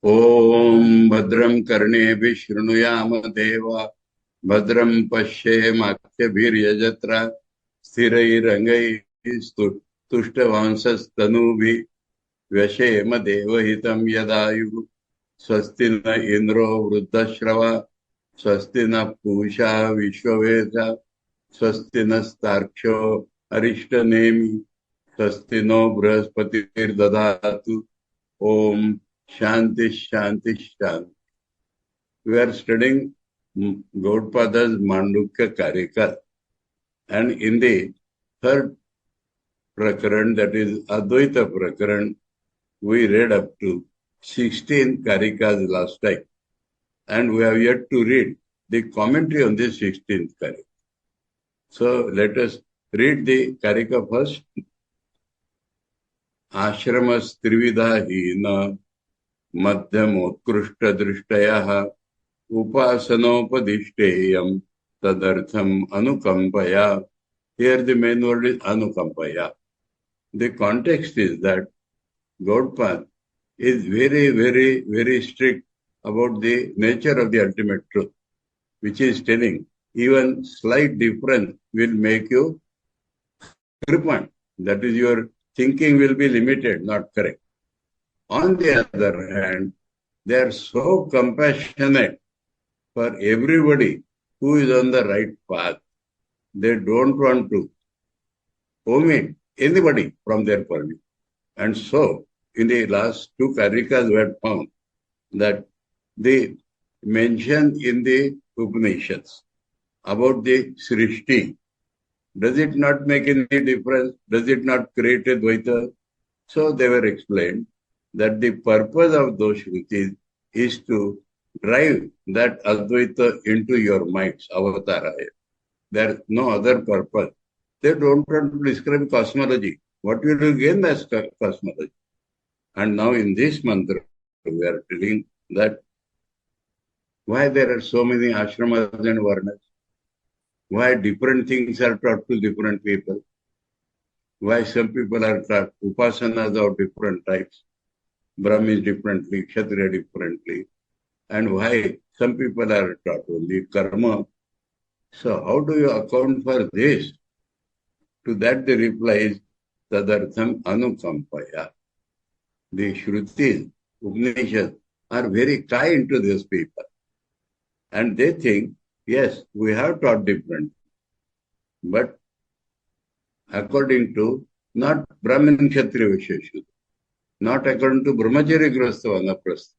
ओम भद्रं कर्णेभिः शृणुयाम देवा भद्रं पश्येमाक्षभिर्यजत्रा स्थिरैरङ्गैः तुष्टवांसस्तनूभिः व्यशेम देवहितं यदायुः स्वस्ति न इंद्रो वृद्धश्रवा स्वस्ति न पूषा विश्ववेदा स्वस्ति नस्तार्क्ष्यो अरिष्टनेमि स्वस्ति नो बृहस्पतिर्दधातु ओम शांति शांति शांति. We are studying Gautapada's Mandukya Karika, and in the third prakaran, that is Advaita prakaran, we read up to 16 Karikas last time, and we have yet to read the commentary on the 16th Karika. So let us read the Karika first. Ashramas Trividha Hina Madhyamotkrishta Drishtayah Upasanopadishteyam Tadartham Anukampaya. Here the main word is Anukampaya. The context is that Gautapad is very, very, very strict about the nature of the ultimate truth, which is telling even slight difference will make you crippled. That is, your thinking will be limited, not correct. On the other hand, they are so compassionate for everybody who is on the right path. They don't want to omit anybody from their purview. And so, in the last two Karikas, we had found that the mention in the Upanishads about the Srishti, does it not make any difference? Does it not create a Dvaita? So they were explained that the purpose of those Shrutis is to drive that Advaita into your minds, avataraya. There is no other purpose. They don't want to describe cosmology. What will you gain as cosmology? And now in this mantra, we are telling that why there are so many ashramas and varnas, why different things are taught to different people, why some people are taught upasanas of different types, Brahmins differently, Kshatriya differently, and why some people are taught only karma. So how do you account for this? To that the reply is tadartham anukampaya. The Shrutis, Upanishads are very kind to these people. And they think, yes, we have taught different, but according to not Brahmin Kshatriya Visheshu, not according to Brahmacharya Grahastha Vanaprastha,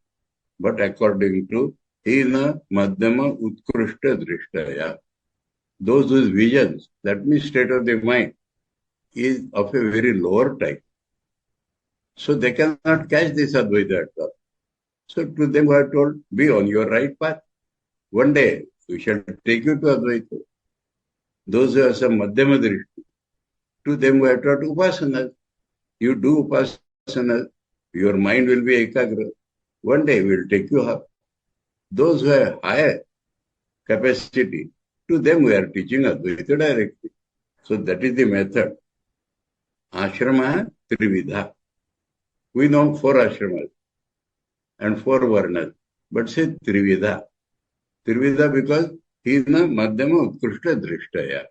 but according to Hina Madhyama Utkrishta Drishtaya. Those whose visions, that means state of the mind, is of a very lower type. So they cannot catch this Advaita at all. So to them we are told, be on your right path. One day we shall take you to Advaita. Those who have some Madhyama Drishti, to them we are taught Upasanas. You do Upasanas, your mind will be Ekagra. One day we will take you up. Those who have higher capacity, to them we are teaching Advaita directly. So that is the method. Ashrama Trividha. We know 4 ashramas and 4 varnas, but say Trividha. Trividha because Hina Madhyama Utkrishta Drishtaya.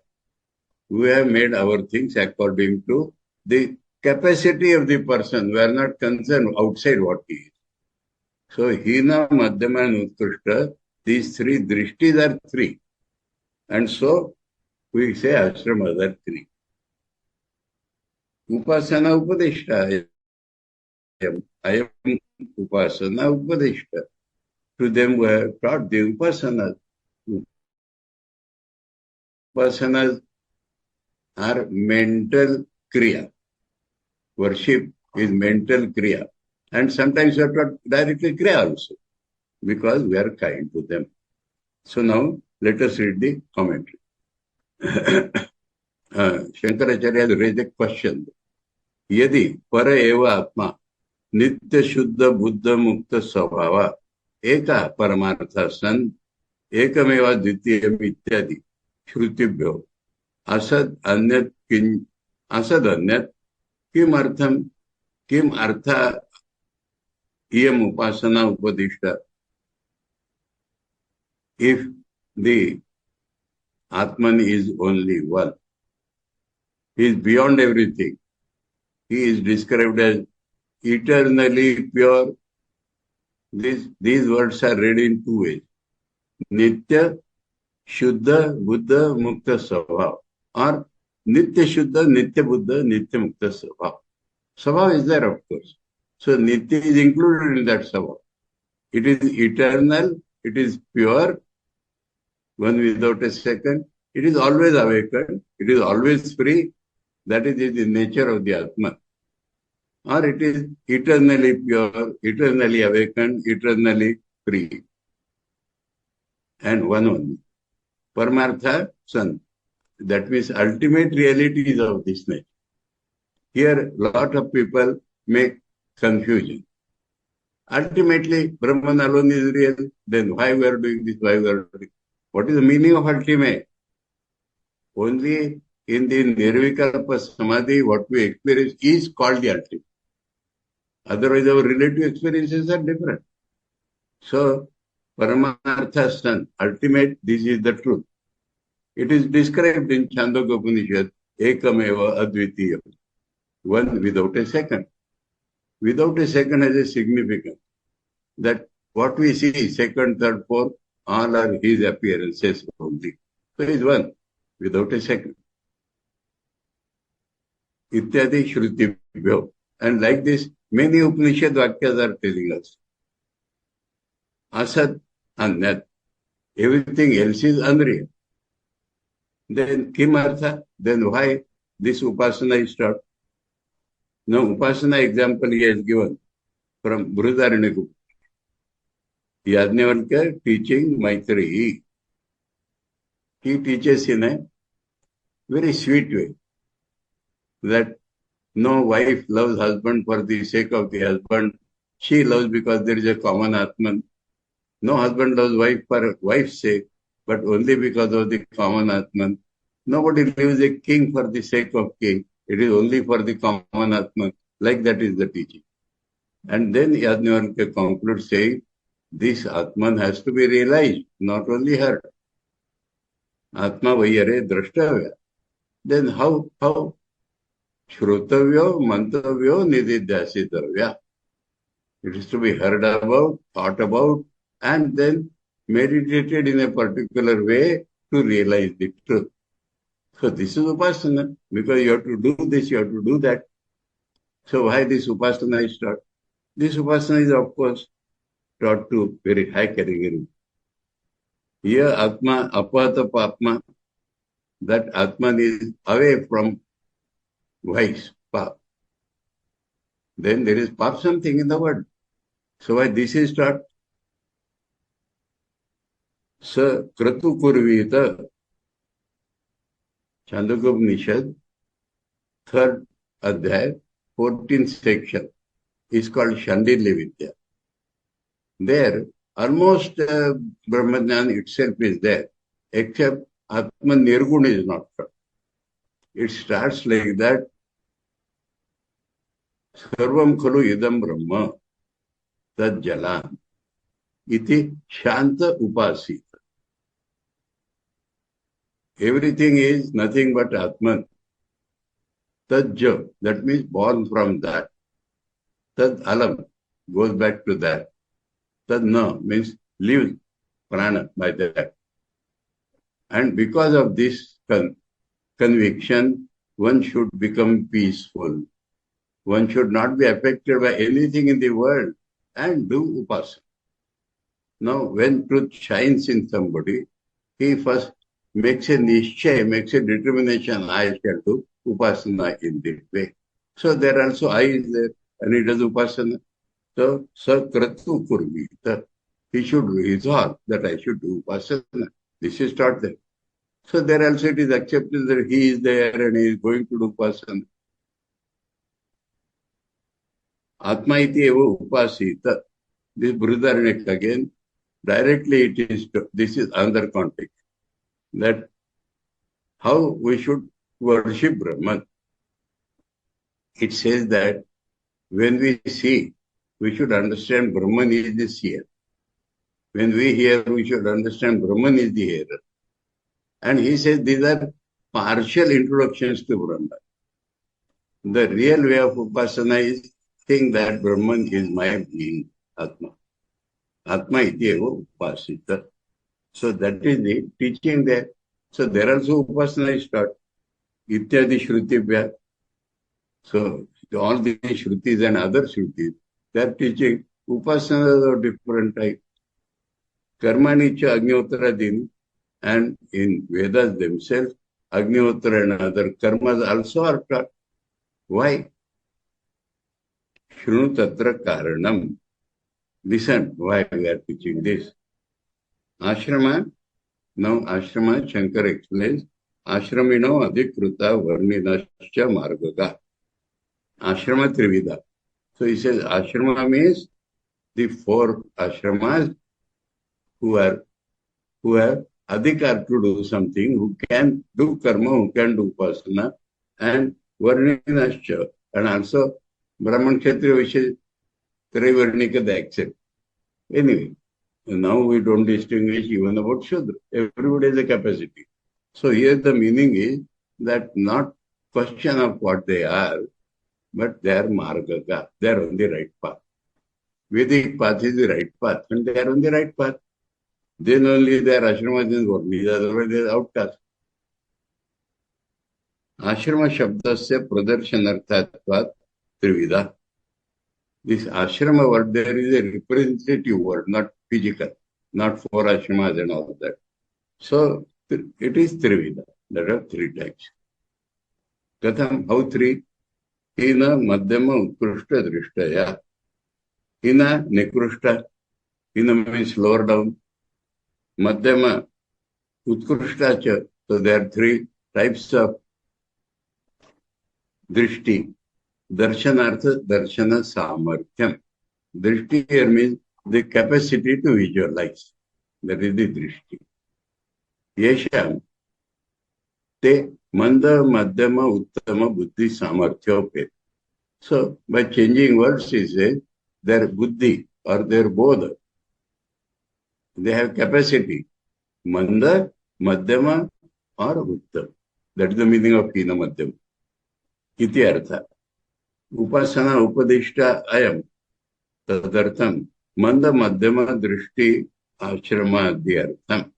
We have made our things according to the capacity of the person. We are not concerned outside what he is. So Hina, Madhyama and Utkrishta, these 3 drishtis are 3. And so we say ashramas are 3. Upasana Upadishta. I am Upasana Upadishta. To them we have taught the Upasanas. Upasanas are mental kriya. Worship is mental kriya. And sometimes we are taught directly kriya also, because we are kind to them. So now let us read the commentary. Shankaracharya has raised a question. Yadi para eva atma nitya shuddha buddha mukta svabhava eka paramartha san ekameva dvitiyam ityadi shrutibhyo asad anyat kim artha iyam upasana upadishta. If the Atman is only one, he is beyond everything. He is described as eternally pure. These words are read in two ways. Nitya, Shuddha, Buddha, Mukta Svabhav. Or Nitya Shuddha, Nitya Buddha, Nitya Mukta Svabhav. Svabhav is there, of course. So Nitya is included in that Svabhav. It is eternal, it is pure, one without a second. It is always awakened, it is always free. That is the nature of the Atman. Or it is eternally pure, eternally awakened, eternally free. And one only. Paramartha, San. That means ultimate reality is of this nature. Here, lot of people make confusion. Ultimately, Brahman alone is real. Then why we are doing this? Why we are doing this? What is the meaning of ultimate? Only in the Nirvikalpa Samadhi, what we experience is called the ultimate. Otherwise, our relative experiences are different. So, Paramartha San, ultimate, this is the truth. It is described in Māṇḍūkya Upaniṣad, Ekameva Advitiyam, one without a second. Without a second has a significance that what we see, second, third, fourth, all are his appearances only. So he is one without a second. Ityadi Shrutibhyo. And like this, many Upanishad Vakyas are telling us. Asat and Nat. Everything else is unreal. Then Kim Artha? Then why this Upasana is taught? No, Upasana example he has given from Brihadaranyaka. Yajnavalkya teaching Maitreyi. He teaches in a very sweet way that no wife loves husband for the sake of the husband. She loves because there is a common Atman. No husband loves wife for wife's sake, but only because of the common Atman. Nobody lives a king for the sake of king. It is only for the common Atman. Like that is the teaching. And then Yajnavalkya concludes saying, this Atman has to be realized, not only heard. Atma vayare drashtavya. Then how? Shrutavyo, mantavyo, nididhyasitavya. It is to be heard about, thought about, and then meditated in a particular way to realize the truth. So this is Upasana, because you have to do this, you have to do that. So why this Upasana is taught? This Upasana is, of course, taught to very high category. Here, Atma, Apata Papma, that Atman is away from vice, Pap. Then there is Pap something in the world. So why this is taught? Sa Kratu Kurvita, Māṇḍūkya Upaniṣad, 3rd Adhyaya, 14th section, is called Shandilya Vidya. There, almost Brahman itself is there, except Atman Nirguna is not taught. It starts like that. Sarvam khalu idam brahma tad jalan iti shanta upasita. Everything is nothing but Atman. Tad ja, that means born from that. Tad alam goes back to that. Tad na means lives prana by that. And because of this conviction, one should become peaceful. One should not be affected by anything in the world and do upasana. Now, when truth shines in somebody, he first makes a nishchay, makes a determination, I shall do upasana in this way. So there also I is there, and he does upasana. So, sakratu kurvita. He should resolve that I should do upasana. This is taught there. So there also it is accepted that he is there and he is going to do upasana. Atma iti eva upasita. This Brihadaranyaka again, directly it is, this is another context. That how we should worship Brahman. It says that when we see we should understand Brahman is the seer. When we hear, we should understand Brahman is the hearer. And he says these are partial introductions to Brahman. The real way of Upasana is think that Brahman is my being, Atma. Atma iti eva upasita. So that is the teaching there. So there also Upasana is taught. Ityadi Shrutibhya. So all these Shrutis and other Shrutis, they are teaching Upasanas of different types. Karmani cha Agnihotra, and in Vedas themselves, Agnihotra and other karmas also are taught. Why? Shrunu tatra karanam. Listen, why we are teaching this. Ashrama, now Ashrama, Shankar explains, Ashramino adhikruta varninascha margaga. Ashrama trivida. So he says Ashrama means the 4 ashramas who have adhikar to do something, who can do karma, who can do upasana, and varninascha, and also Brahman, Kshatriya, Vaishya, Trivarnika they accept. Anyway, now we don't distinguish even about Shudra. Everybody has a capacity. So here the meaning is that not question of what they are, but they are margaga. They are on the right path. Vedic path is the right path, and they are on the right path. Then only their ashramas and varnis, otherwise they are outcast. Ashrama shabdasya pradarsanarthatvat trivida. This ashrama word, there is a representative word, not physical, not 4 ashramas and all that. So it is trivida. There are 3 types. Katham, how 3? Hina madhyama utkrishta drishtaya. Hina nikrushta. Hina means lower down. Madhyama utkrishta cha. So there are 3 types of drishti. Darshanartha, darshana samarthyam. Drishti here means the capacity to visualize. That is the drishti. Yesham te manda madhyama uttama buddhi samarthyope. So by changing words, he says their buddhi or their bodha, they have capacity. Manda, madhyama or uttam. That is the meaning of hina madhyama. Iti artha. Upasana upadishta ayam. Tadartham. Manda madhyama drishti ashrama adhyartham.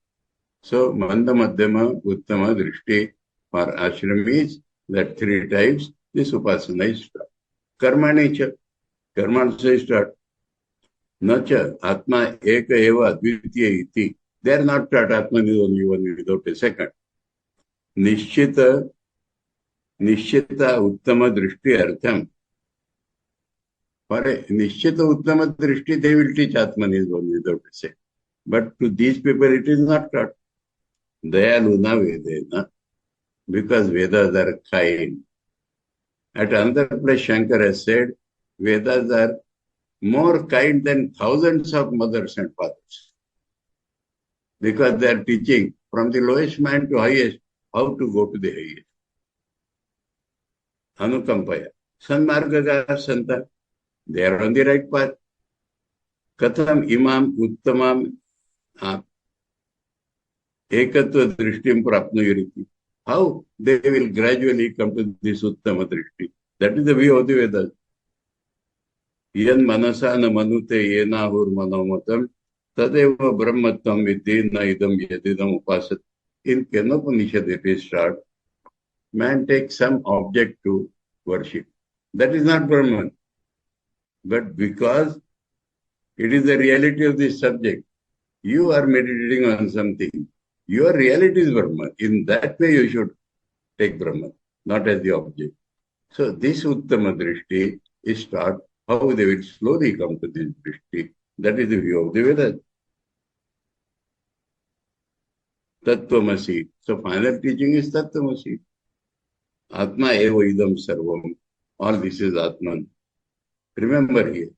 So manda madhyama uttama drishti for ashramis, that 3 types, this upasana is taught. Karmani cha. Karma also is taught. Nacha atma eka eva advitiya iti. They are not taught Atman is only one without a second. Nishchita uttama drishti artham. For a nishchita uttama drishti, they will teach Atman is one without a second. But to these people, it is not taught. Dayaluna Vedena, because Vedas are kind. At another place, Shankar has said, Vedas are more kind than thousands of mothers and fathers. Because they are teaching from the lowest man to highest, how to go to the highest. Anukampaya. Sanmargaga Santa. They are on the right path. Katham imam uttamam ekatva drishtim prapnuyuriti. How they will gradually come to this uttama drishti. That is the view of the Vedas. Yan manasa na manute yenahur manomatam tadeva brahmattam vidhi na idam yadidam upasat. In Upanishad it is taught, man takes some object to worship. That is not Brahman. But because it is the reality of this subject, you are meditating on something. Your reality is Brahman. In that way you should take Brahman, not as the object. So this Uttama Drishti is taught how they will slowly come to this Drishti. That is the view of the Vedas. Tattvamasi. So final teaching is Tattvamasi. Atma eva idam sarvam. All this is Atman. Remember here,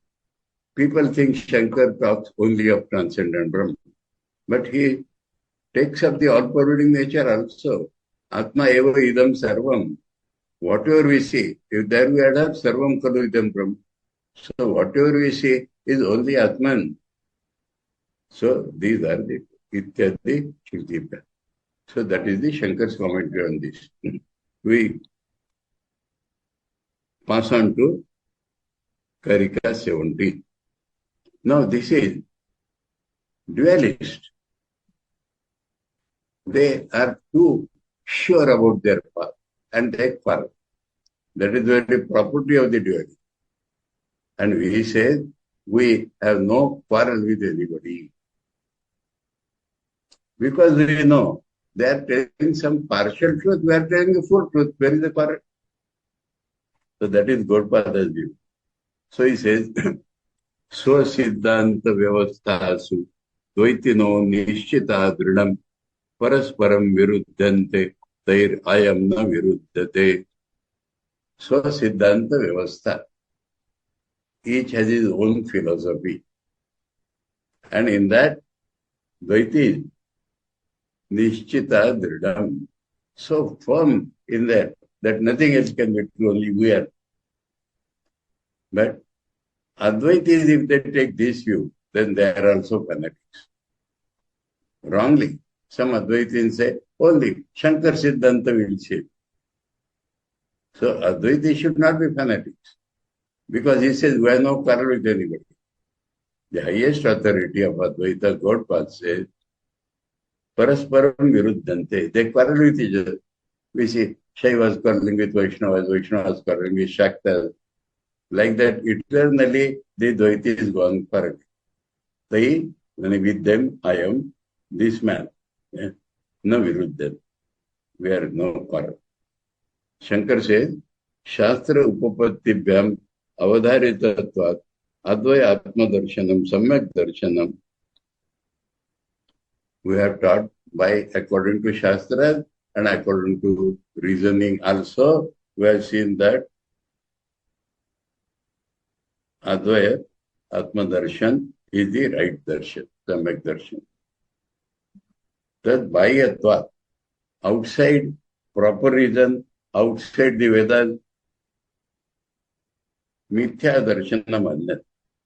people think Shankar talks only of transcendent Brahman. But he takes up the all-pervading nature also. Atma eva idam sarvam. Whatever we see, if there we add up sarvam kalu idam Brahman. So whatever we see is only Atman. So these are the Ityadi Shruti. So that is the Shankar's commentary on this. We pass on to Karika 17. Now this is dualist. They are too sure about their path and they quarrel. That is the very property of the dualist. And we say we have no quarrel with anybody. Because we know they are telling some partial truth, we are telling the full truth. Where is the quarrel? So that is Gautapada's view. So he says, Swasiddhanta Vyavasthasu Dvaitino Nishchita Dridam Parasparam Viruddhante Tair Ayam Na Viruddhate. Swasiddhanta Vyavastha. Each has his own philosophy. And in that, Dvaiti Nishchita Dridam. So firm in that nothing else can be true, only we are. But Advaitis, if they take this view, then they are also fanatics. Wrongly. Some Advaitis say, only Shankar Siddhanta will say. So Advaitis should not be fanatics. Because he says, we have no quarrel with anybody. The highest authority of Advaita, Gautapad, says, Parasparam Viruddhante. They quarrel with each other. We see Shaivas quarreling with Vaishnavas, Vaishnavas quarreling with Shaktas. Like that, eternally, the Dvaitis go on quarreling. With them, I am this man. No Viruddhan. We are no quarrel. Shankar says, Shastra Upapattibhyam Avadharitatvat Advaya Atma Darshanam Samyak Darshanam. We have taught by according to Shastra and according to reasoning also, we have seen that Advaya Atma Darshan is the right darshan, Samyak Darshan. That by Atva, outside proper reason, outside the Vedas, Mithya Darshanam Annat.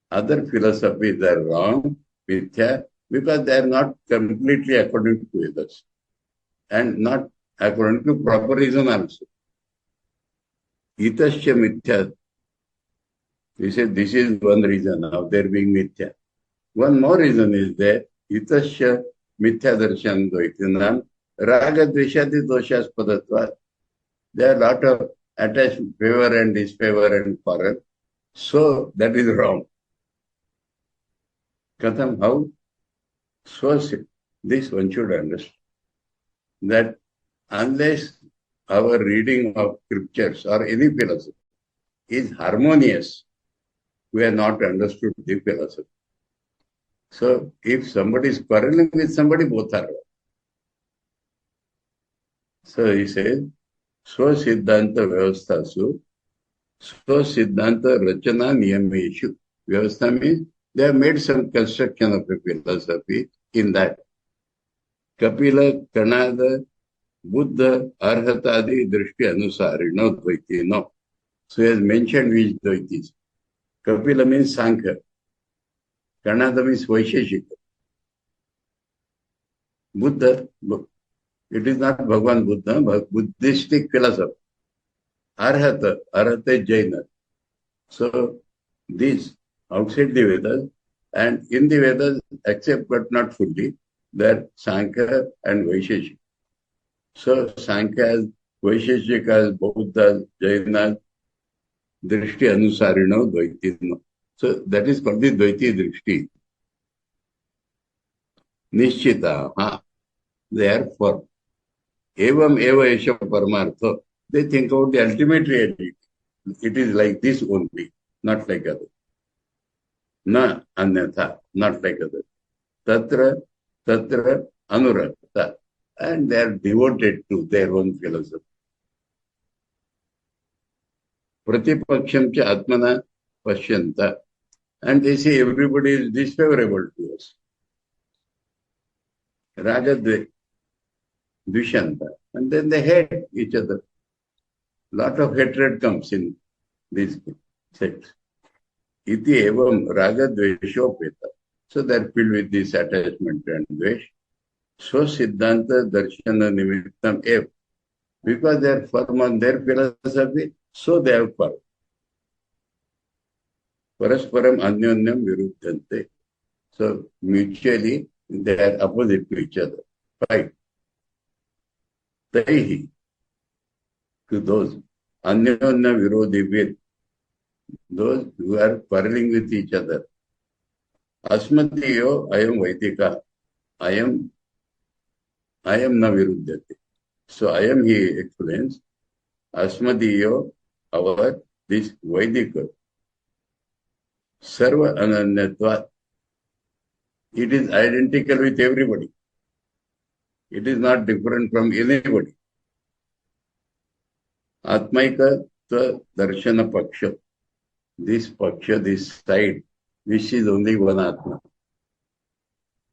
Other philosophies are wrong, Mithya, because they are not completely according to Vedas and not according to proper reason also. Itasya Mithya. He said this is one reason of there being Mithya. One more reason is that Itasya Mithya Darshan Dvaitinam Raga Dveshati Doshas Padatva. There are a lot of attached favor and disfavor and quarrel. So that is wrong. Katham, how? So this one should understand that unless our reading of scriptures or any philosophy is harmonious, we have not understood the philosophy. So if somebody is quarreling with somebody, both are wrong. So he says, Swasiddhanta Vyavasthasu, Swasiddhanta Rachana Niyameshu. Vyavastha means they have made some construction of a philosophy in that. Kapila, Kanada, Buddha, Arhatadi, Drishti Anusari, no Dvaiti, no. So he has mentioned which Dvaitis. Kapila means Sankhya. Kanada means Vaisheshika. Buddha, it is not Bhagavan Buddha, but Buddhistic philosophy. Arhata is Jaina. So these outside the Vedas and in the Vedas, except but not fully, there Sankhya and Vaisheshika. So Sankhya, Vaisheshika, Buddha, Jaina, Drishti Anusarino, Dvaitino. So that is called the Dvaiti Drishti. Nishchita, they are firm. Evam eva esha paramartha. They think about the ultimate reality. It is like this only, not like other. Na anyatha, not like other. Tatra anurakta. And they are devoted to their own philosophy. Pratipaksham cha atmana pashyanta. And they say everybody is disfavorable to us. Ragadve, Dvishanta. And then they hate each other. Lot of hatred comes in these sects. iti evam raga dveshopeta. So they are filled with this attachment and dvesh. So siddhanta darshana nimittam ev. Because they are firm on their philosophy, so they have firm. Parasparam anyonyam viruddhante. So mutually they are opposite to each other. Fight. Taihi. To those anyanya virodhi with those who are quarreling with each other. Asmatiyo ayam Vaidika. Ayam na viruddhati. So ayam, he explains, Asmadiyo, our, this Vaidika, Sarva Ananyatva, it is identical with everybody. It is not different from anybody. Atmaika Darshana Paksha, this Paksha, this side, which is only one Atma.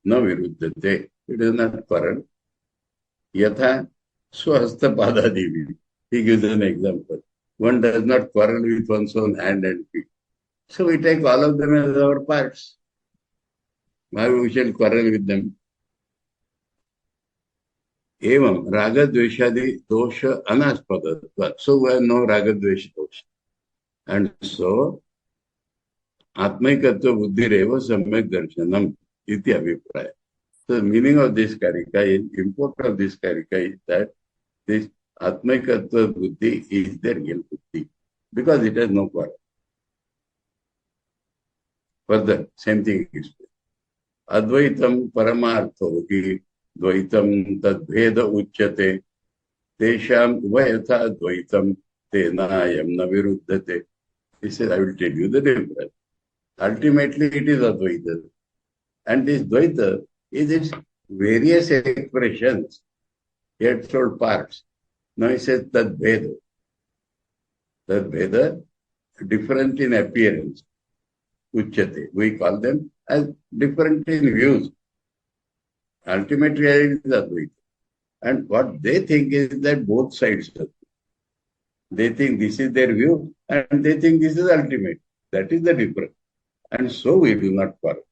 No viruddhate, it is not quarrel. Yatha Swahasta Padadivi. He gives an example. One does not quarrel with one's own hand and feet. So we take all of them as our parts. Why we shall quarrel with them? Evam raga dveshadi dosha anaspadatva. So we have no raga dvesha dosha. And so atmaikatva buddhireva samyak darshanam iti abhipraya. So the meaning of this karika is, import of this karika is that this atmaikatva buddhi is the real buddhi. Because it has no quarrel. Further, same thing is Advaitam paramartho hi dvaitam tadbheda uchyate tesham vayatha advaitam tenayam na viruddhate. He said, I will tell you the difference. Ultimately, it is Advaita. And this Dvaita is its various expressions, yet told parts. Now he says Tadbheda. Tadbheda, different in appearance. Uchyate. We call them as different in views. Ultimate reality is Advaita. And what they think is that both sides are. They think this is their view and they think this is ultimate. That is the difference. And so we do not quarrel.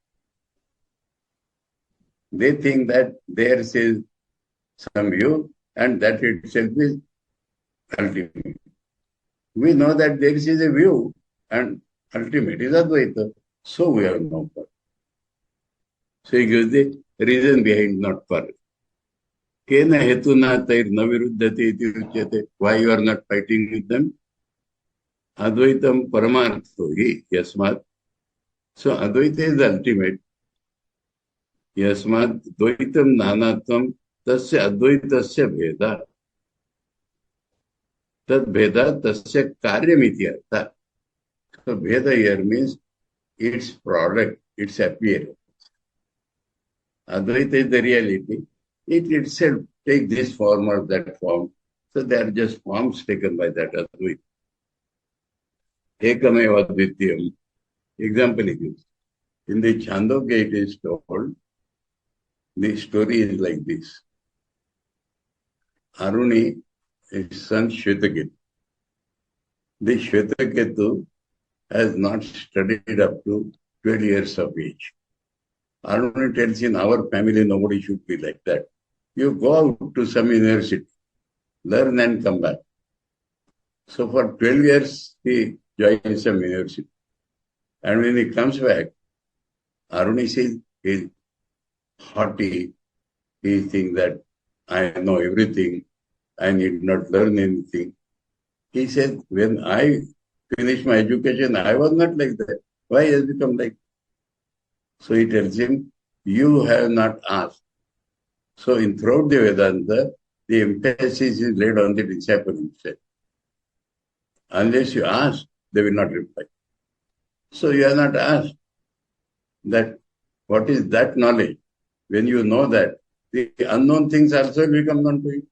They think that theirs is some view and that itself is ultimate. We know that theirs is a view and ultimate is Advaita. So we have no quarrel. So he gives the reason behind not quarrel. Kena hetuna tair naviruddhati iti uchyate. Why you are not fighting with them? Advaitam paramartho hi yasmat. So Advaita is the ultimate. Yasmat dvaitam nanatvam tasya advaitasya bheda. Tad bheda tasya karyamiti artha. So bheda here means its product, its appearance. Advaita is the reality. It itself takes this form or that form. So they are just forms taken by that Advaita. Ekameva advityam. Example he gives. In the Chandogya it is told, the story is like this. Aruni, his son Shvetaketu. The Shvetaketu has not studied up to 12 years of age. Aruni tells in our family nobody should be like that. You go out to some university, learn and come back. So for 12 years he joins some university. And when he comes back, Aruni says he's haughty. He thinks that I know everything. I need not learn anything. He said, when I finished my education, I was not like that. Why has become like that? So he tells him, you have not asked. So in throughout the Vedanta, the emphasis is laid on the disciple himself. Unless you ask, they will not reply. So you have not asked that what is that knowledge? When you know that, the unknown things also will become known to you.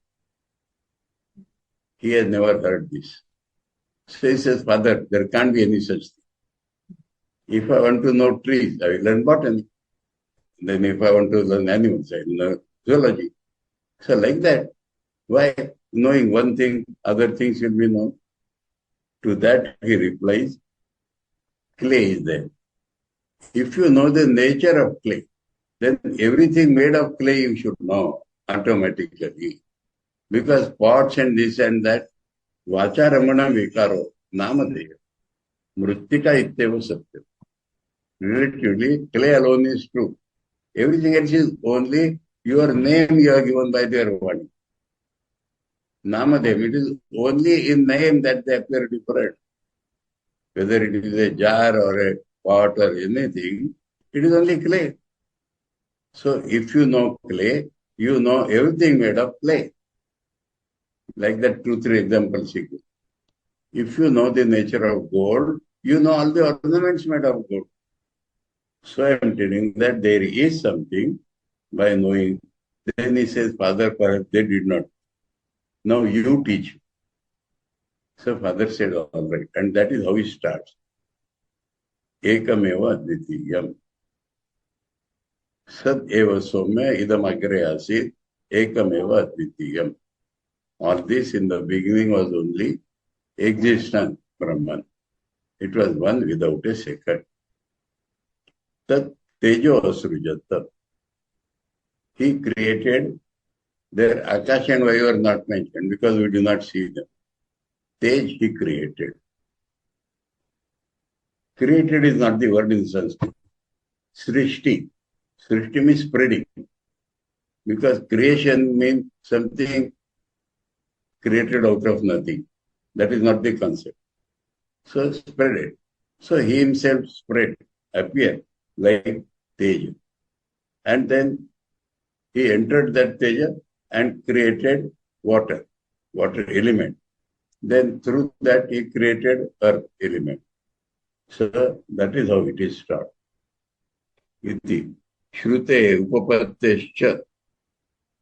He has never heard this. So he says, Father, there can't be any such thing. If I want to know trees, I will learn botany. Then if I want to learn animals, I will learn zoology. So like that, why knowing one thing, other things will be known? To that he replies, clay is there. If you know the nature of clay, then everything made of clay you should know automatically. Because pots and this and that, vacha ramana vikaro, namadeya, mritika ityeva satyam. Relatively, clay alone is true. Everything else is only your name you are given by their body. Namadev, it is only in name that they appear different. Whether it is a jar or a pot or anything, it is only clay. So if you know clay, you know everything made of clay. Like that 2-3 examples you give. If you know the nature of gold, you know all the ornaments made of gold. So I am telling that there is something by knowing. Then he says, Father, perhaps they did not. Now you teach. So Father said, all right. And that is how he starts. Ekameva advitiyam. Sat eva somya idam agre asit. Ekameva advitiyam. All this in the beginning was only existence, Brahman. It was one without a second. Tat tejo asrujatta. He created. There, Akash and Vayu are not mentioned because we do not see them. Tej he created. Created is not the word in Sanskrit. Srishti. Srishti means spreading. Because creation means something created out of nothing. That is not the concept. So spread it. So he himself spread, appeared like Teja. And then he entered that Teja and created water element. Then through that he created earth element. So that is how it is started. Iti Shrute Upapattescha.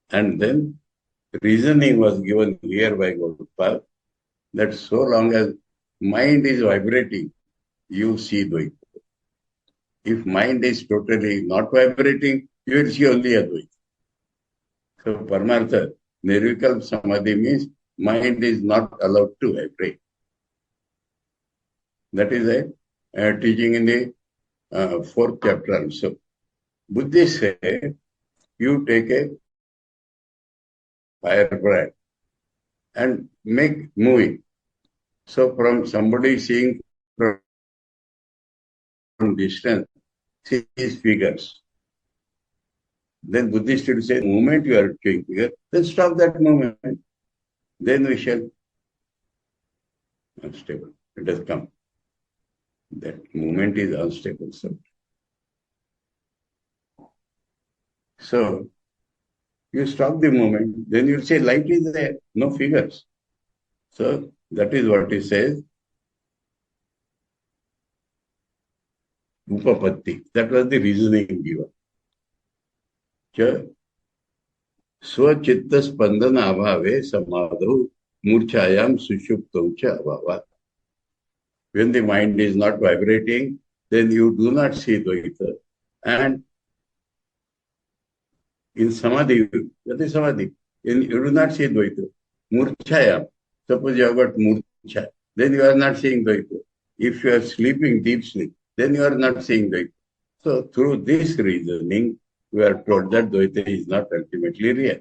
And then reasoning was given here by Govt that so long as mind is vibrating, you see Dvaita. If mind is totally not vibrating, you will see only Advaita. So Paramartha, Nirvikalpa Samadhi means mind is not allowed to vibrate. That is a teaching in the 4th chapter also. Buddhists say, you take a firebrand and make moving. So from somebody seeing from distance, see his figures. Then Buddhists will say, the moment you are doing figure, then stop that movement. Then we shall unstable. It has come. That movement is unstable. So you stop the movement, then you'll say light is there, no figures. So that is what he says. Upapatti. That was the reasoning given. Swachitta spandana abhave samadhu murchayam sushuptam cha abhavat. When the mind is not vibrating, then you do not see Dvaita. And in Samadhi, that is Samadhi, you do not see Dvaita. Murchayam. Suppose you have got murcha, then you are not seeing Dvaita. If you are sleeping deep sleep, then you are not seeing Dvaita. So through this reasoning, we are told that Dvaita is not ultimately real.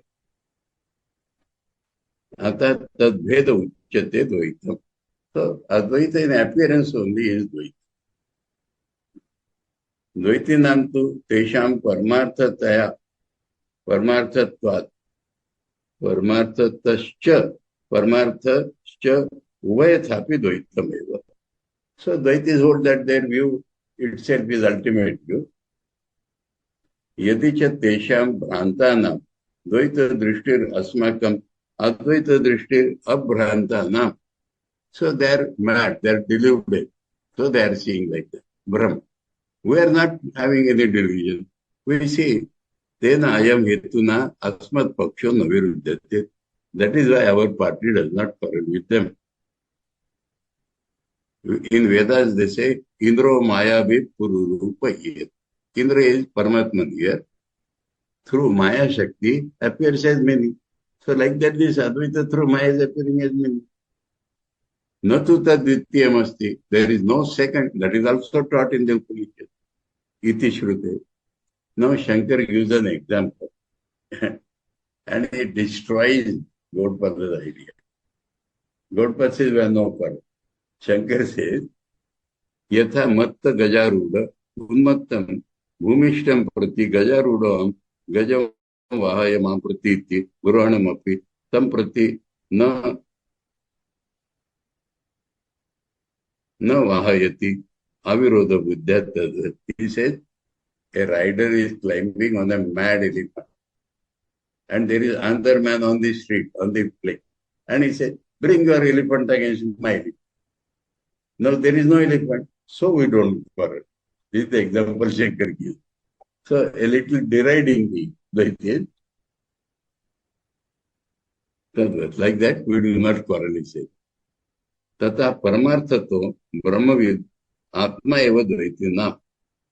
Ata tadbheda uchyate Dvaitam. So Advaita in appearance only is Dvaita. Dvaitinam tu tesham parmarthataya parmarthatvat parmarthatascha parmarthascha uvayathapi Dvaitam eva. So Dvaitis hold that their view itself is ultimate view. Yadi cha tesham bhrantanam Dvaita drishtir asmakam Advaita drishtir abhrantanam. So they are mad, they are deluded. So they are seeing like that. Brahman. We are not having any delusion. We see, Tena ayam hetuna asmat paksho naviruddhate. That is why our party does not quarrel with them. In Vedas they say, Indro maya bhi pururupa yet. Indra is Paramatman here. Through Maya Shakti appears as many. So like that this Advaita through Maya is appearing as many. Natu tad dvitiyam asti. There is no second. That is also taught in the Upanishad. Iti Shrute. Now Shankar gives an example. And it destroys Gautpada's idea. Gautpada says we are no quarrel. Shankar says, Yatha matta gajaruda unmattam bhumishtam prati gajarudam gajavam vahayamam prati iti guruhanamapi tam prati na vahayati avirodha buddha. He says, a rider is climbing on a mad elephant. And there is another man on the street, on the plain. And he said, bring your elephant against my elephant. Now there is no elephant, so we don't quarrel. This is the example Shankar gives. So a little deriding the Dvaitya. Like that, we do not quarrel, he says. Tata paramarthato brahmavid atma eva dvaitya na.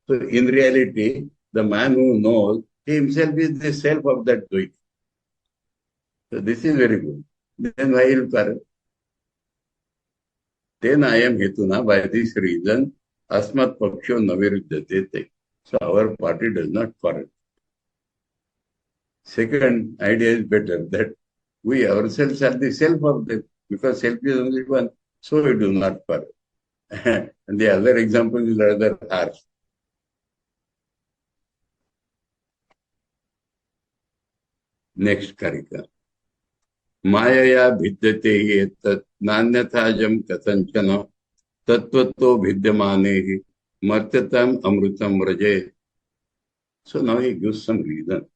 So in reality, the man who knows, he himself is the self of that dvaitya. So this is very good. Then why will quarrel? Then I am hetuna, by this reason, asmat paksho naviruddhate. So our party does not quarrel. Second idea is better, that we ourselves are the self of them, because self is only one, so we do not quarrel. And the other example is rather harsh. Next karika. Mayaya bhidyate etat nanyatha katanchana tattvato bhidyamanehi martyatam amrutam vraje. So now he gives some reason.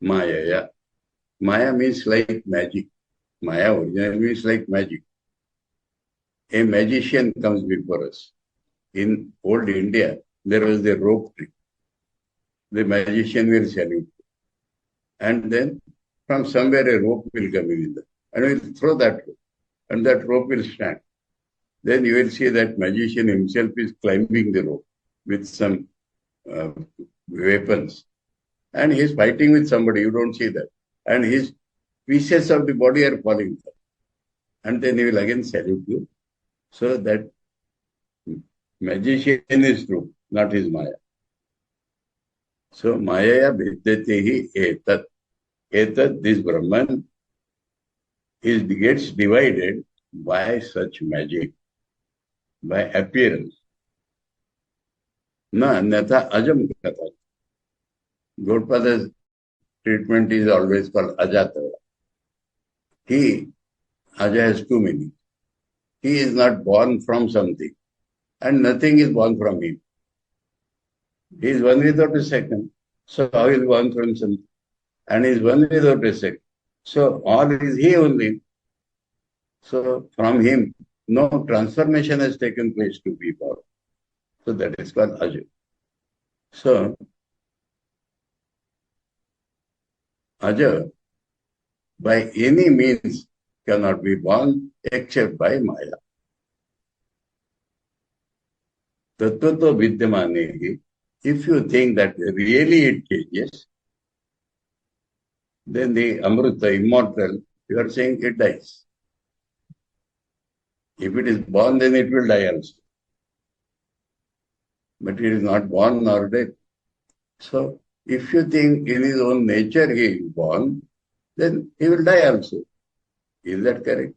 Mayaya. Maya means like magic. Maya originally means like magic. A magician comes before us. In old India, there was the rope trick. The magician will salute. And then from somewhere a rope will come in there. And will throw that rope. And that rope will stand. Then you will see that magician himself is climbing the rope with some weapons. And he is fighting with somebody. You don't see that. And his pieces of the body are falling down. And then he will again salute you. So that magician is true, not his Maya. So Maya vidyatehi etat. Etat, this Brahman, gets divided by such magic, by appearance. Na anyatha ajam katha. Gautpada's treatment is always called ajata. Aja has two meanings. He is not born from something, and nothing is born from him. He is one without a second. So how is born from something? And is one without a second. So all is he only. So from him, no transformation has taken place to be born. So that is called Aja. So Aja, by any means, cannot be born except by Maya. Tattvato vidyamanehi. If you think that really it changes, then the Amrita, immortal, you are saying it dies. If it is born, then it will die also. But it is not born nor dead. So, if you think in his own nature he is born, then he will die also. Is that correct?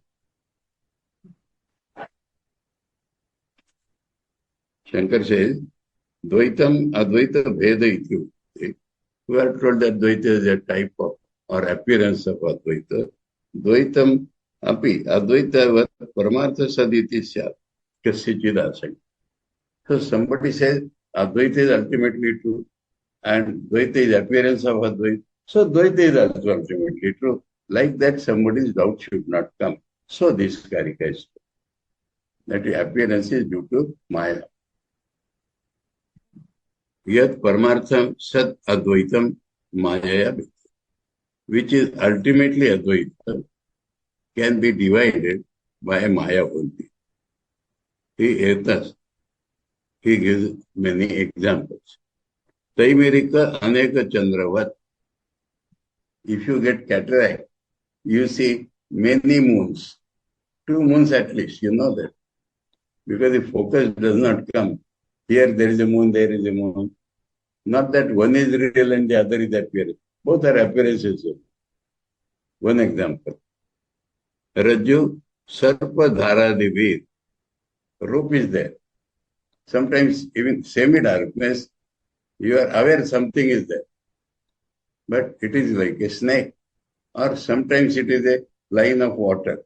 Shankar says, Dvaitam Advaita Veda iti. We are told that Dvaita is a type of or appearance of Advaita. Dvaitam api Advaita Paramartha Saditi Syat Kasyachidasang. So somebody says Advaita is ultimately true and Dvaita is appearance of Advaita. So Dvaita is also ultimately true. Like that, somebody's doubt should not come. So this karika is true. That the appearance is due to Maya. Yat Paramartham Sat Advaitam Mayaya, which is ultimately Advaita, can be divided by Maya only. He gives many examples. Taimirika Aneka Chandravat. If you get cataract, you see many moons. 2 moons at least, you know that. Because the focus does not come. Here there is a moon, there is a moon. Not that one is real and the other is appearance. Both are appearances. One example. Rajju, Sarpa Dharadivir. Rope is there. Sometimes even semi-darkness, you are aware something is there. But it is like a snake. Or sometimes it is a line of water.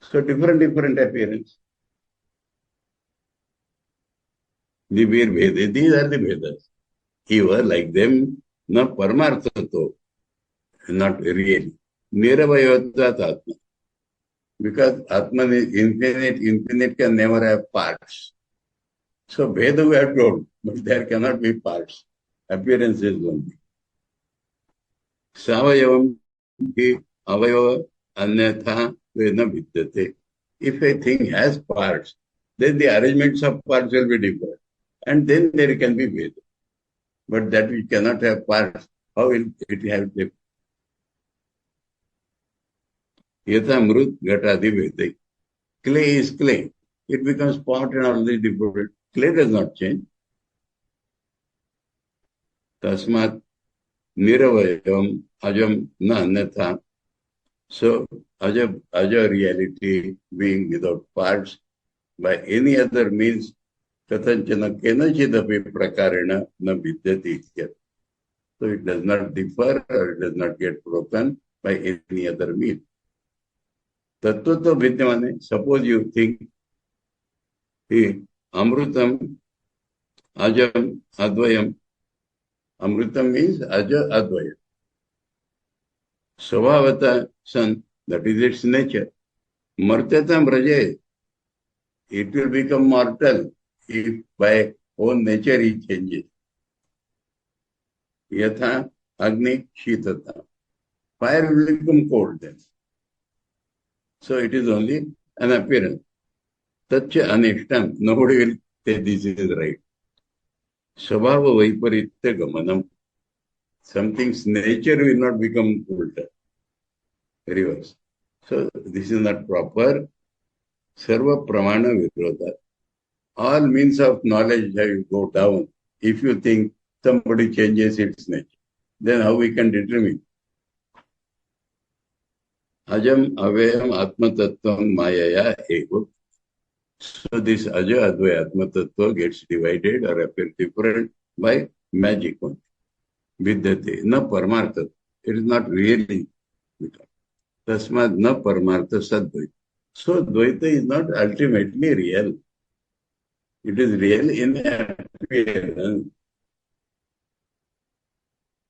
So different appearance. The Veer Veda, these are the Vedas. Eva, like them, na Paramarthato, not really. Niravayotvat Atman. Because Atman is infinite can never have parts. So Veda we have told, but there cannot be parts. Appearances only. Savayavam ki avayava anyatha vena vidyate. If a thing has parts, then the arrangements of parts will be different. And then there can be Veda. But that we cannot have parts. How will it have them? Yatha mrut gatadi Veda. Clay is clay. It becomes pot and all the different. Clay does not change. Tasmat niravayam ajam na anyatha. So, aja reality being without parts by any other means, kathanchana kenachidapi prakarena na vidyati. So, it does not differ or it does not get broken by any other means. Tattvato vidyamane, suppose you think, amrutam ajam advayam. Amrutam means aja advayam. Svabhavata san, that is its nature. Martyatam raje, it will become mortal if by own nature it changes. Yatha agni shitata. Fire will become cold then. So it is only an appearance. Tacha anishtam. Nobody will say this is right. Svabhava vaiparitya gamanam. Something's nature will not become ulta. Reverse. So this is not proper. Sarva pramana virodha. All means of knowledge have go down. If you think somebody changes its nature, then how we can determine? Ajam avayam atma tattvam mayaya ego. So this aja advaya atma tattva gets divided or appears different by magic only. Vidyate, na paramartha. It is not really become. Tasmad na paramartha sadvaita. So Dvaita is not ultimately real. It is real in appearance.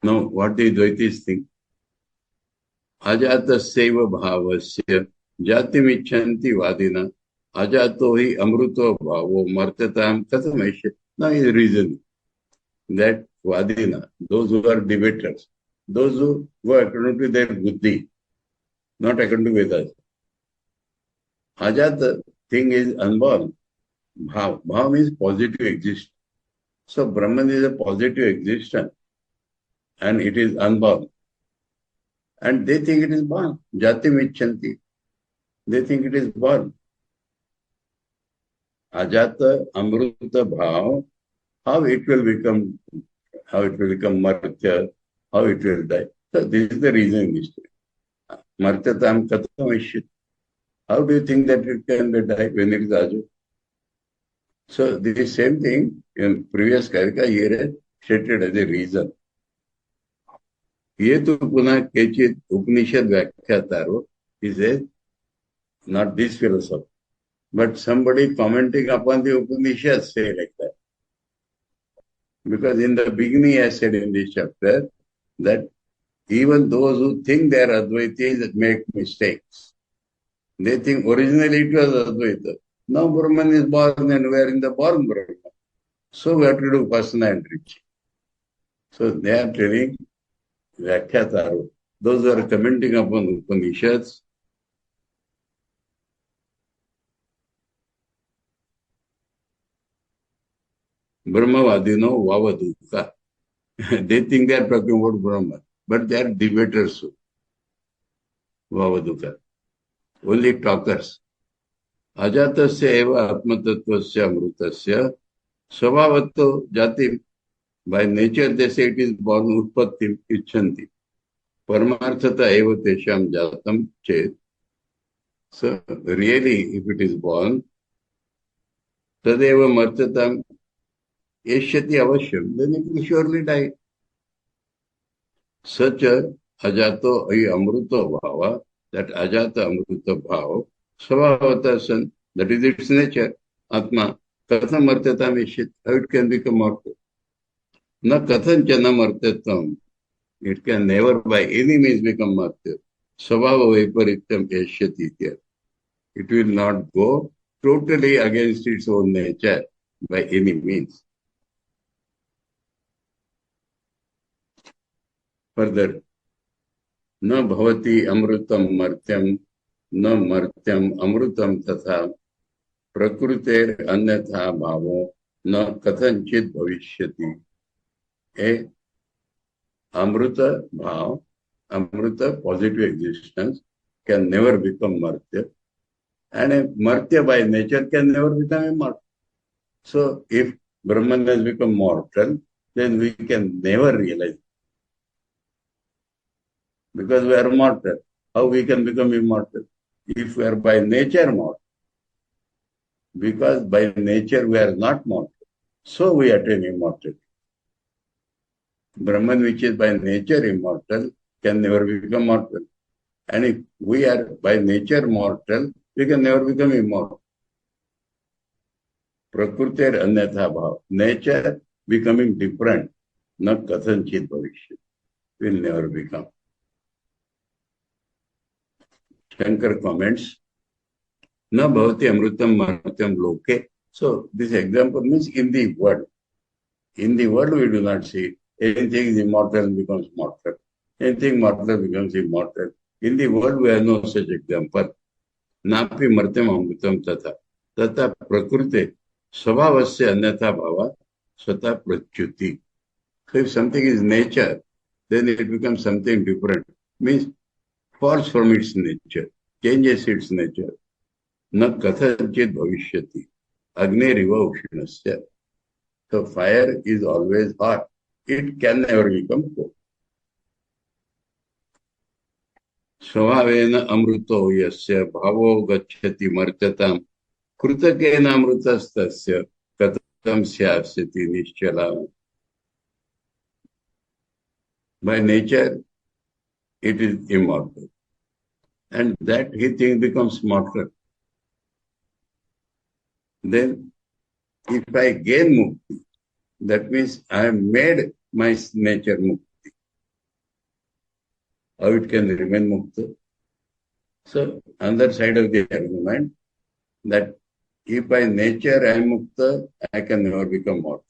Now, what the Dvaitis think? Ajata seva bhavasya jatimichanti vadina ajato hi amruto bhavo martatam kathamesya. Now is reason that vadina, those who are debaters, those who go according to their buddhi, not according to Vedas. Ajata thing is unborn. Bhav. Bhav means positive existence. So Brahman is a positive existence and it is unborn. And they think it is born. Jati michanti. They think it is born. Ajata amruta bhav. How it will become martya, how it will die. So this is the reason mystery. Martyatam katham. How do you think that it can die when it is aja? So this is same thing in previous karika here stated as a reason. Ye tu puna kechit Upanishad Vyakhyataro, he says, not this philosopher, but somebody commenting upon the Upanishads say like that. Because in the beginning I said in this chapter that even those who think they are Advaitis make mistakes. They think originally it was Advaita. Now Brahman is born and we are in the born Brahman. So we have to do Upasana and reach. So they are telling Vyakhyataro, those who are commenting upon Upanishads, Brahmavadino Vavaduka. They think they are talking about Brahman, but they are debaters. Vavaduka. only talkers. Ajatasya eva atmatatvasya amrutasya svabhavato jati. By nature they say it is born utpatti icchanti. Paramarthata eva tesham jatam chet. So really, if it is born, tadeva martatam eshyati avashyam, then it will surely die. Such a ajato ay amruto bhava, that ajata amruta bhava, svabhavata san, that is its nature, atma, katham martatam eshyati, how it can become mortal. Na kathan chana martatam, it can never by any means become martyr. Svabhava viparityam eshyati here. It will not go totally against its own nature by any means. Further, na bhavati amrutam martyam, na martyam amrutam tatha, prakriter anyatha bhavo, na kathanchit bhavishyati. A amruta bhav, amruta positive existence can never become martya. And a martya by nature can never become immortal. So if Brahman has become mortal, then we can never realize. Because we are mortal. How we can become immortal? If we are by nature mortal. Because by nature we are not mortal. So we attain immortality. Brahman, which is by nature immortal, can never become mortal. And if we are by nature mortal, we can never become immortal. Prakriter anyatha bhav. Nature becoming different, na kathanchit bhavishyat, will never become. Shankar comments, na bhavati amrutam martyam loke. So this example means in the world. In the world we do not see anything is immortal becomes mortal. Anything mortal becomes immortal. In the world we have no such example. Napi martyam amrutam tatha. Tatha prakrute svabhavasya anyatha bhava svata prachuti. So if something is nature, then it becomes something different. Means falls from its nature, changes its nature. Na kathanchit bhavishyati. Agneriva ushinasya. So fire is always hot. It can never become cold. Svabhavena amruto yasya bhavo gacchati martyatam krutakena amrutastasya katam syasyati nischala. By nature, it is immortal. And that he thinks becomes mortal. Then, if I gain mukti, that means I have made my nature mukti. How it can remain mukta? So, another side of the argument, that if by nature I am mukta, I can never become mortal.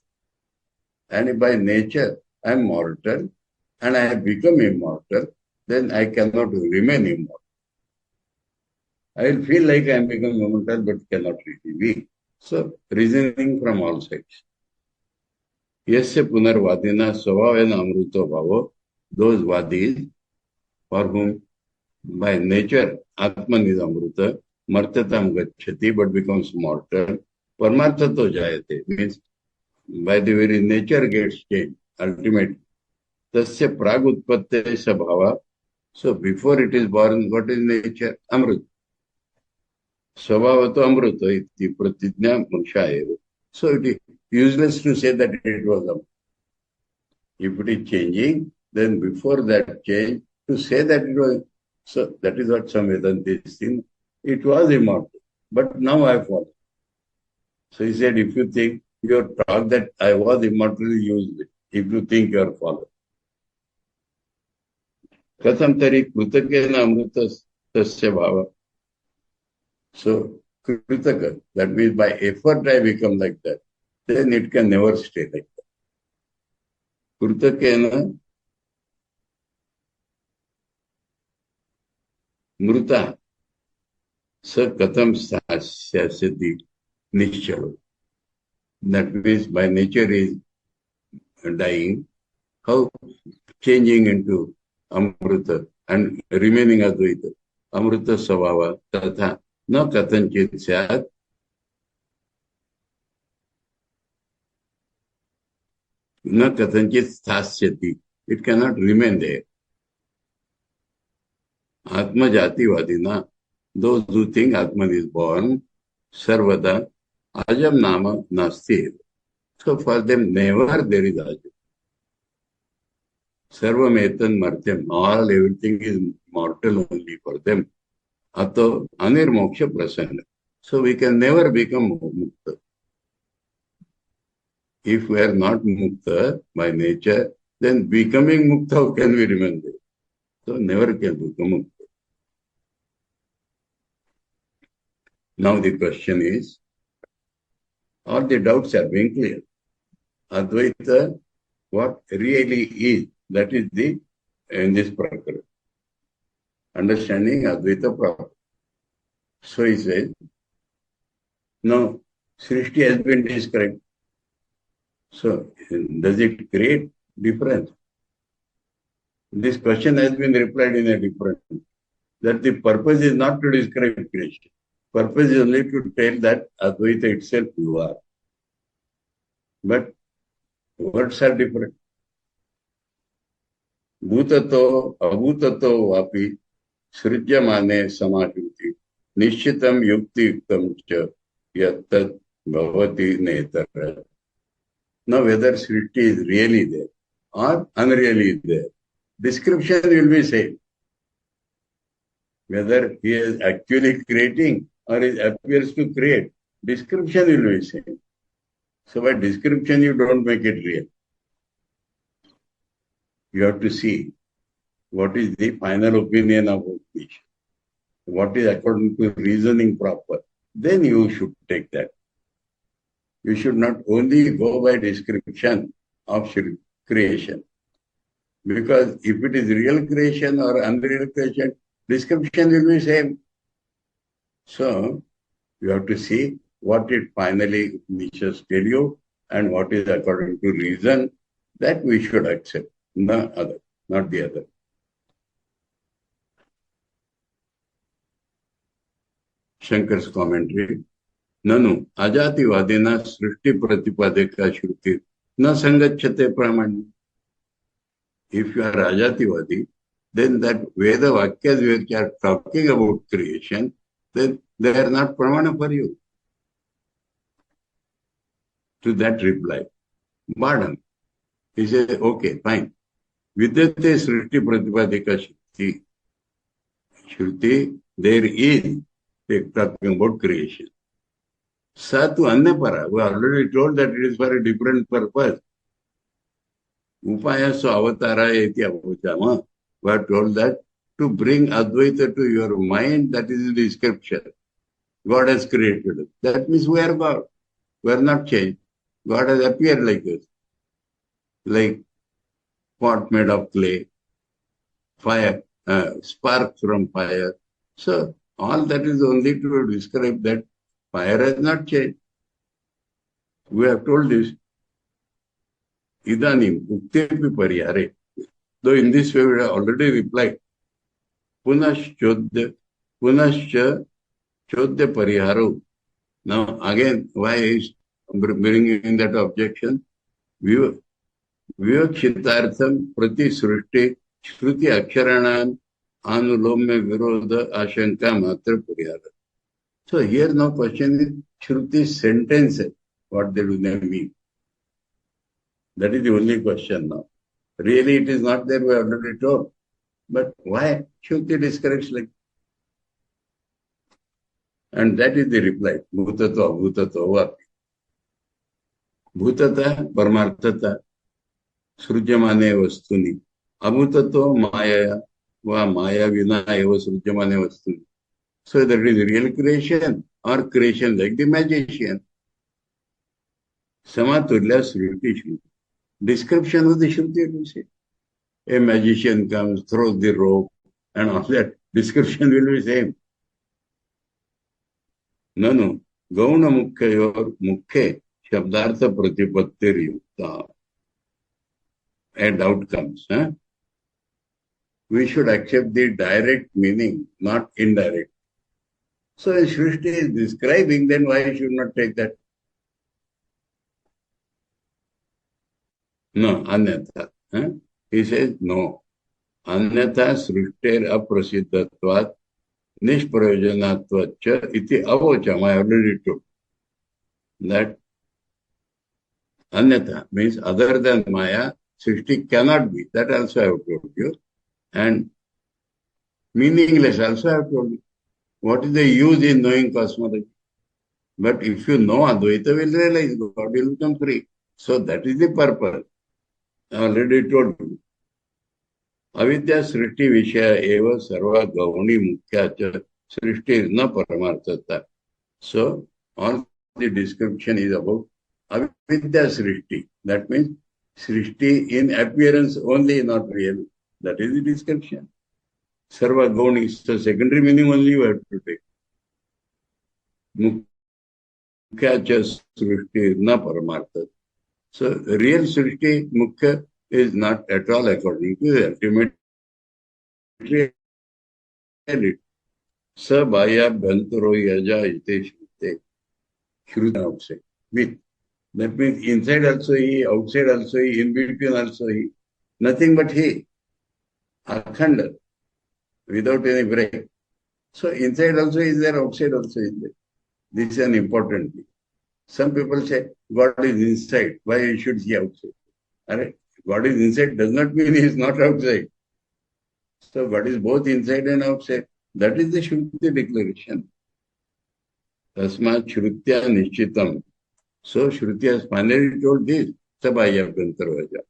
And if by nature I am mortal, and I have become immortal, then I cannot remain immortal. I will feel like I am becoming immortal, but cannot really be. So, reasoning from all sides. Yasya punarvadina svabhavena amruto bhavo, those vadis for whom by nature ātman is amruta, martyatam gacchati, but becomes mortal, paramarthato jayate, means by the very nature gets changed, ultimately. Tasya prag utpatte sabhava. So before it is born, what is nature? Amrut. Svabhavato amruto iti pratijna mukshayev. So it is useless to say that it was amrut. If it is changing, then before that change, to say that it was, so that is what some Vedantis think. It was immortal, but now I have fallen. So he said, if you think your talk that I was immortal is useless, if you think you are fallen. Katham tari krutakena amrutasya bhava. So, kritaka, that means by effort I become like that. Then it can never stay like that. Krutakena mruta sa katham sasyati nischalo. That means by nature is dying. How changing into amruta and remaining advaita. अमृत स्वभाव तथा न कथंचित स्यात् न कथंचित स्थास्यति. It cannot remain there. Atmajativadina, those who think Atman is born, sarvada, ajam nama nasti. So for them, never there is ajam. Sarvam etan martyam, all, everything is mortal only for them. Ato anirmoksha prasanna. So we can never become mukta. If we are not mukta by nature, then becoming mukta, how can we remain there? So never can become mukta. Now the question is, all the doubts are being clear. Advaita, what really is, that is the, in this prakara. Understanding Advaita proper. So he says, no, Srishti has been described. So does it create difference? This question has been replied in a different way. That the purpose is not to describe creation. Purpose is only to tell that Advaita itself you are. But words are different. Bhutato, abhutato vapi, srijyamane samajyuti, nishchitam yukti yuktam cha, yattat bhavati netara. Now whether Srishti is really there or unreally there, description will be same. Whether he is actually creating or he appears to create, description will be same. So by description you don't make it real. You have to see what is the final opinion of each, what is according to reasoning proper. Then you should take that. You should not only go by description of creation. Because if it is real creation or unreal creation, description will be same. So you have to see what it finally Upanishads tell you and what is according to reason, that we should accept, no other, not the other. Shankar's commentary. Nanu ajativadena srishti pratipadeka shruti na sangachyate pramanya. If you are ajativadi, then that Veda Vakyas which are talking about creation, then they are not pramana for you. To that reply, Badam, he said, okay, fine. Vidyate srishti pratipadeka shruti. Shruti, there is talking about creation. Satu Annapara, we already told that it is for a different purpose. Upayaso avatara eti avachama. We are told that to bring Advaita to your mind, that is the description. God has created us. That means we are God. We are not changed. God has appeared like us. Like pot made of clay, fire, sparks from fire. So all that is only to describe that fire has not changed. We have told this. Idanim, uktepi parihare. Though in this way we have already replied. Punascha chodya pariharo. Now again, why is bringing in that objection? Vivakshitartham prati srishti shruti aksharanam anulomya virodha ashanka matra parihara. So here now question is shruti sentences, what they do mean. That is the only question now. Really it is not there, we have already told. But why Shruti describes like? And that is the reply. Bhutato, bhutato, vapi. Bhutata, parmarthata, srujamane vastuni. Abhutato, maya, va maya vina eva srujamane vastuni. So that is real creation or creation like the magician. Samatulya Shruti Shruti. Description of the Shruti, you see. A magician comes, throws the rope, and all that. Description will be same. No. Gauna Mukhayor Mukhe Shabdartha Pratipattir Yukta. A doubt comes. we should accept the direct meaning, not indirect. So if Srishti is describing, then why should not take that? No, anyatha. He says no. Anyatha srishter aprasiddhatvat nishprayojanatvacha iti avocham. I already told that anyatha means other than Maya, Srishti cannot be. That also I have told you. And meaningless also I have told you. What is the use in knowing cosmology? But if you know Advaita, will realize God will become free. So that is the purpose. I already told you. Avidya Srishti Vishaya Eva Sarva Gauni Muktikā Srishti is na Paramarthata. So all the description is about Avidya Srishti. That means Srishti in appearance only, not real. That is the description. Sarva Gauni is the secondary meaning only you have to take. Muktikā Srishti is na Paramarthata. So real Srishti Mukha is not at all according to the ultimate reality. Sabhaya Bhantaro Yaja Ite Shruti. Shruti outside. With. That means inside also he, outside also he, in between also he. Nothing but he. Akhanda. Without any break. So inside also is there, outside also is there. This is an important thing. Some people say God is inside. Why you should see outside? Alright? God is inside does not mean he is not outside. So God is both inside and outside. That is the Shruti declaration. Tasmat Shrutya Nishchitam. So Shruti has finally told this. Sabhaya Bhantarvaja.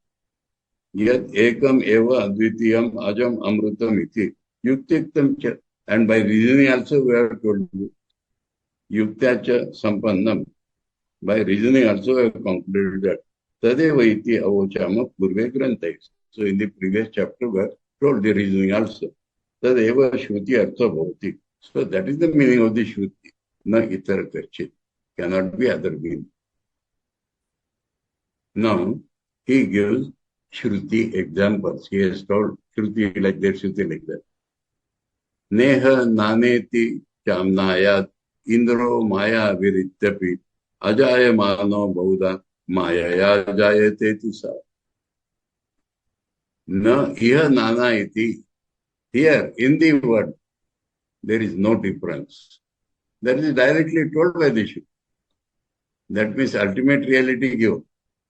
Yat ekam eva advitiyam ajam amrutam iti. Yuktiktam cha. And by reasoning also we have told you. Yuktya cha sampannam. By reasoning also we have concluded that. Tadeva iti avochama purve granthais. So in the previous chapter we have told the reasoning also. Tadeva shruti artha bhavati. So that is the meaning of the shruti. Na itara karchit. Cannot be other meaning. Now he gives shruti examples. He has told shruti like that, shruti like that. Neha naneti chamnayat indro maya virityapi ajaya mano bauda Maya jayate tusa. No, here nana iti. Here, in the word, there is no difference. That is directly told by the Shruti. That means ultimate reality given.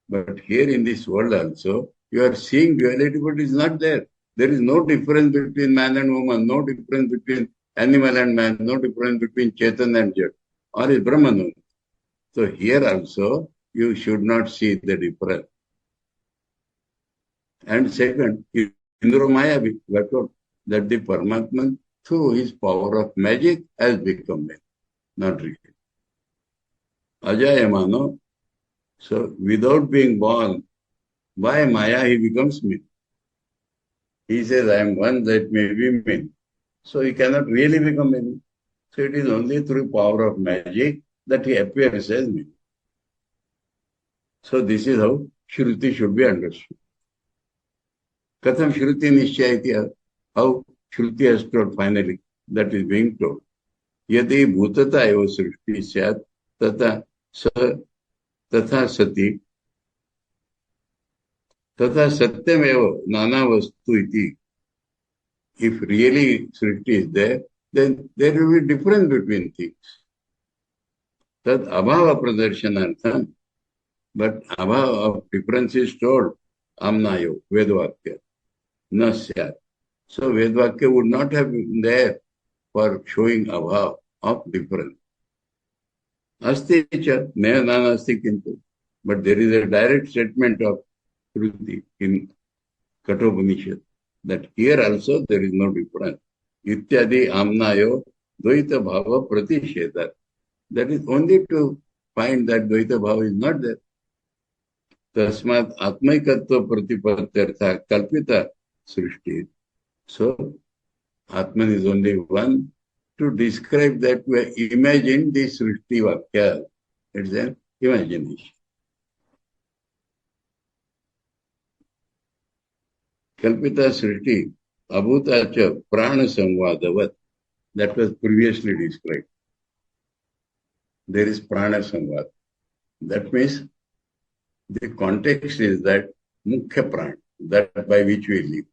But here in this world also, you are seeing duality, but it is not there. There is no difference between man and woman, no difference between animal and man, no difference between Chetan and Jat, or is Brahman. So here also, you should not see the difference. And second, Indra Maya, we are told that the Paramatman, through his power of magic, has become man, not real. Ajayamano, so without being born, by Maya he becomes man. He says, I am one that may be man. So he cannot really become man. So it is only through power of magic that he appears as man. So this is how Shruti should be understood. Katham Shruti Nishchayati, how Shruti has told finally, that is being told. Yadi bhutata eva srishti syat tatha sati tatha satyam eva nana vastu iti. If really srishti is there, then there will be difference between things. Tad abhava pradarshanaartham. But abhava of difference is told, amnayo, Vedvakya, na syat. So Vedvakya would not have been there for showing abhava of difference. Asti cha, naya nana asti kintu. But there is a direct statement of Shruti in Kathopanishad that here also there is no difference. Ityadi amnayo dvaita bhava pratisheda. That is only to find that dvaita bhava is not there. Tasmat atmaikatva pratipatyartha kalpita srishti. So, Atman is only one. To describe that, we imagine the srishti vakya. It's an imagination. Kalpita srishti Abhutacha prana samvadavat, that was previously described. There is prana samvad. That means the context is that mukhya prana, that by which we live,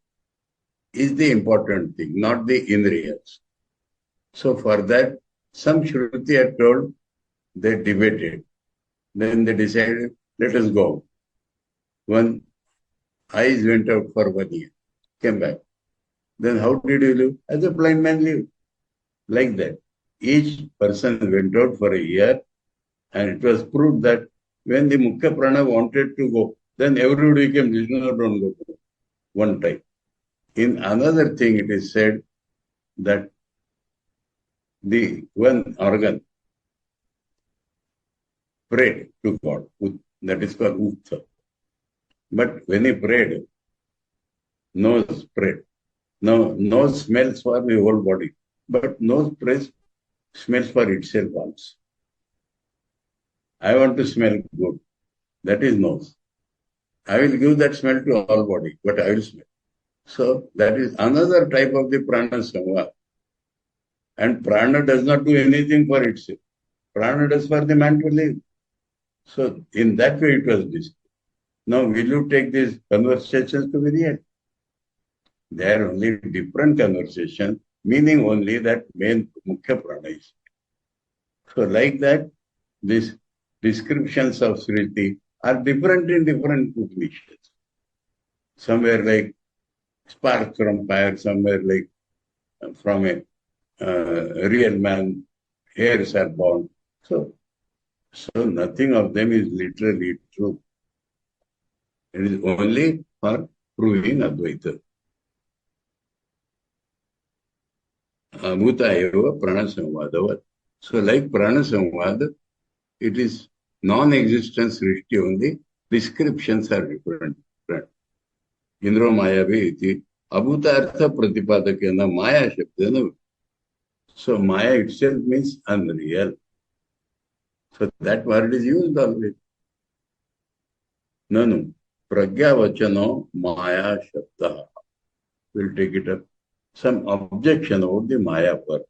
is the important thing, not the indriyas. So for that, some Shruti had told, they debated. Then they decided, let us go. One eyes went out for 1 year, came back. Then how did you live? As a blind man lived. Like that. Each person went out for a year, and it was proved that when the Mukhya Prana wanted to go, then everybody came, no, don't go. One time. In another thing, it is said that the one organ prayed to God. That is called Uttha. But when he prayed, nose prayed. Now, nose smells for the whole body, but nose smells for itself also. I want to smell good. That is nose. I will give that smell to all body, but I will smell. So that is another type of the prana samva. And prana does not do anything for itself. Prana does for the man to live. So in that way it was discussed. Now will you take these conversations to be real? They are only different conversations, meaning only that main mukhya prana is. So like that, these descriptions of Smriti are different in different Upanishads. Somewhere like sparks from fire, somewhere like from a real man, hairs are born. So nothing of them is literally true. It is only for proving Advaita. Bhuta eva prana samvadavat. So like prana samvad, it is non-existence srishti only. Descriptions are different. Indro maya iti abhuta artha pratipadakena maya shabdena. So maya itself means unreal. So that word is used always. No. Pragya vachano maya shabda. We'll take it up. Some objection about the maya word.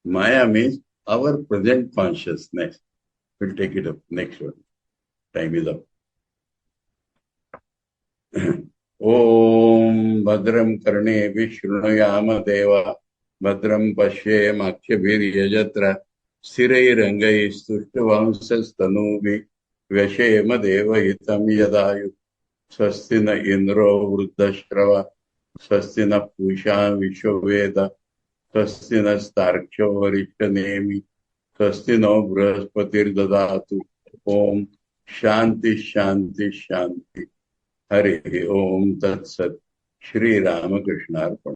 Maya means our present consciousness. We'll take it up next one. Time is up. Om Bhadram Karne Vishnuyama Deva Bhadram Pashe Makhyabhiryajatra Stirai Rangai Stushtvamsas Tanubi Vyashema Deva Hitam Yadayu Swastina Indro Vruddhashrava Swastina Pusha Vishwaveda Swastina Starksho Varishanemi Swastino Brahaspatir Dadatu Om Shanti Shanti Shanti Hare Om Tat Sat Shri Ramakrishna Arpanam.